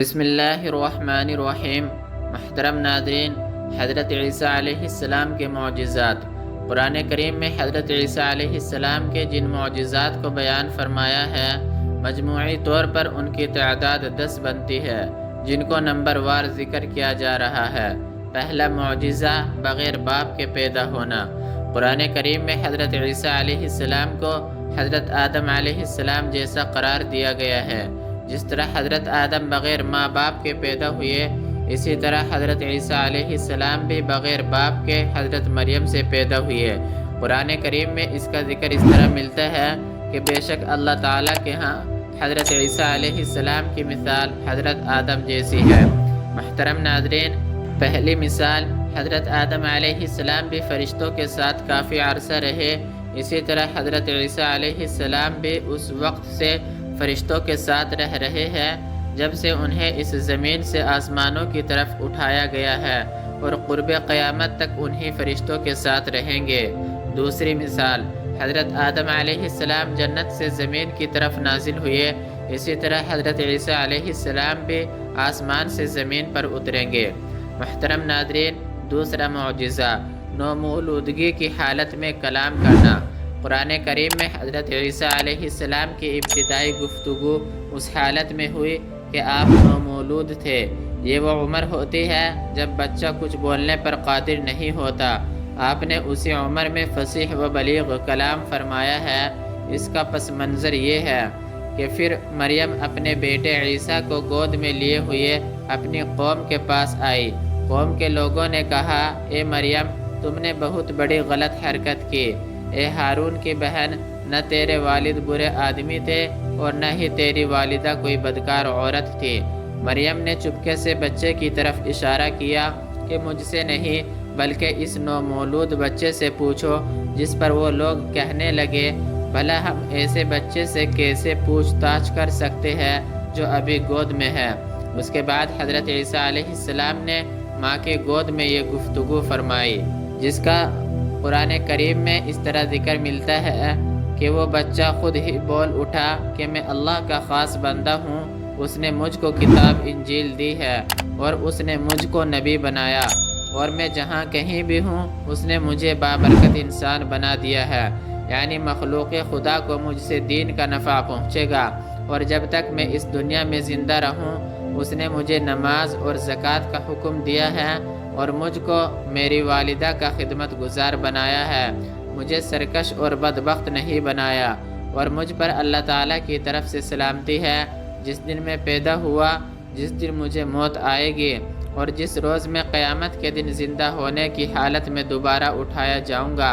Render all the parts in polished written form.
بسم اللہ الرحمن الرحیم۔ محترم ناظرین، حضرت عیسیٰ علیہ السلام کے معجزات۔ قرآن کریم میں حضرت عیسیٰ علیہ السلام کے جن معجزات کو بیان فرمایا ہے، مجموعی طور پر ان کی تعداد 10 بنتی ہے، جن کو نمبر وار ذکر کیا جا رہا ہے۔ پہلا معجزہ بغیر باپ کے پیدا ہونا۔ قرآن کریم میں حضرت عیسیٰ علیہ السلام کو حضرت آدم علیہ السلام جیسا قرار دیا گیا ہے۔ جس طرح حضرت آدم بغیر ماں باپ کے پیدا ہوئے، اسی طرح حضرت عیسیٰ علیہ السلام بھی بغیر باپ کے حضرت مریم سے پیدا ہوئے۔ قرآن کریم میں اس کا ذکر اس طرح ملتا ہے کہ بے شک اللہ تعالیٰ کے ہاں حضرت عیسیٰ علیہ السلام کی مثال حضرت آدم جیسی ہے۔ محترم ناظرین، پہلی مثال، حضرت آدم علیہ السلام بھی فرشتوں کے ساتھ کافی عرصہ رہے، اسی طرح حضرت عیسیٰ علیہ السلام بھی اس وقت سے فرشتوں کے ساتھ رہ رہے ہیں جب سے انہیں اس زمین سے آسمانوں کی طرف اٹھایا گیا ہے، اور قرب قیامت تک انہی فرشتوں کے ساتھ رہیں گے۔ دوسری مثال، حضرت آدم علیہ السلام جنت سے زمین کی طرف نازل ہوئے، اسی طرح حضرت عیسیٰ علیہ السلام بھی آسمان سے زمین پر اتریں گے۔ محترم ناظرین، دوسرا معجزہ، نومولودگی کی حالت میں کلام کرنا۔ قرآن کریم میں حضرت عیسیٰ علیہ السلام کی ابتدائی گفتگو اس حالت میں ہوئی کہ آپ نومولود تھے۔ یہ وہ عمر ہوتی ہے جب بچہ کچھ بولنے پر قادر نہیں ہوتا۔ آپ نے اسی عمر میں فصیح و بلیغ کلام فرمایا ہے۔ اس کا پس منظر یہ ہے کہ پھر مریم اپنے بیٹے عیسیٰ کو گود میں لیے ہوئے اپنی قوم کے پاس آئی۔ قوم کے لوگوں نے کہا، اے مریم، تم نے بہت بڑی غلط حرکت کی۔ اے ہارون کی بہن، نہ تیرے والد برے آدمی تھے اور نہ ہی تیری والدہ کوئی بدکار عورت تھی۔ مریم نے چپکے سے بچے کی طرف اشارہ کیا کہ مجھ سے نہیں بلکہ اس نومولود بچے سے پوچھو، جس پر وہ لوگ کہنے لگے، بھلا ہم ایسے بچے سے کیسے پوچھ تاچھ کر سکتے ہیں جو ابھی گود میں ہے۔ اس کے بعد حضرت عیسیٰ علیہ السلام نے ماں کی گود میں یہ گفتگو فرمائی، جس کا قرآن کریم میں اس طرح ذکر ملتا ہے کہ وہ بچہ خود ہی بول اٹھا کہ میں اللہ کا خاص بندہ ہوں، اس نے مجھ کو کتاب انجیل دی ہے اور اس نے مجھ کو نبی بنایا، اور میں جہاں کہیں بھی ہوں اس نے مجھے بابرکت انسان بنا دیا ہے، یعنی مخلوق خدا کو مجھ سے دین کا نفع پہنچے گا، اور جب تک میں اس دنیا میں زندہ رہوں اس نے مجھے نماز اور زکوٰۃ کا حکم دیا ہے، اور مجھ کو میری والدہ کا خدمت گزار بنایا ہے، مجھے سرکش اور بدبخت نہیں بنایا، اور مجھ پر اللہ تعالیٰ کی طرف سے سلامتی ہے۔ جس دن میں پیدا ہوا، جس دن مجھے موت آئے گی، اور جس روز میں قیامت کے دن زندہ ہونے کی حالت میں دوبارہ اٹھایا جاؤں گا،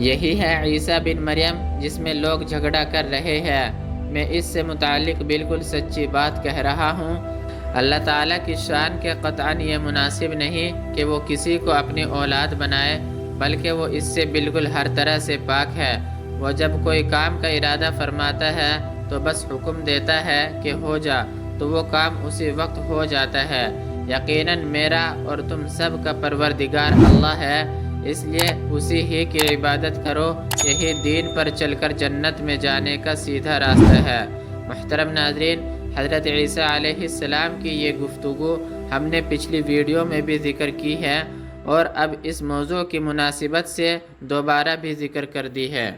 یہی ہے عیسیٰ بن مریم جس میں لوگ جھگڑا کر رہے ہیں۔ میں اس سے متعلق بالکل سچی بات کہہ رہا ہوں۔ اللہ تعالیٰ کی شان کے قطعاً یہ مناسب نہیں کہ وہ کسی کو اپنی اولاد بنائے، بلکہ وہ اس سے بالکل ہر طرح سے پاک ہے۔ وہ جب کوئی کام کا ارادہ فرماتا ہے تو بس حکم دیتا ہے کہ ہو جا، تو وہ کام اسی وقت ہو جاتا ہے۔ یقیناً میرا اور تم سب کا پروردگار اللہ ہے، اس لیے اسی ہی کی عبادت کرو، یہی دین پر چل کر جنت میں جانے کا سیدھا راستہ ہے۔ محترم ناظرین، حضرت عیسیٰ علیہ السلام کی یہ گفتگو ہم نے پچھلی ویڈیو میں بھی ذکر کی ہے، اور اب اس موضوع کی مناسبت سے دوبارہ بھی ذکر کر دی ہے۔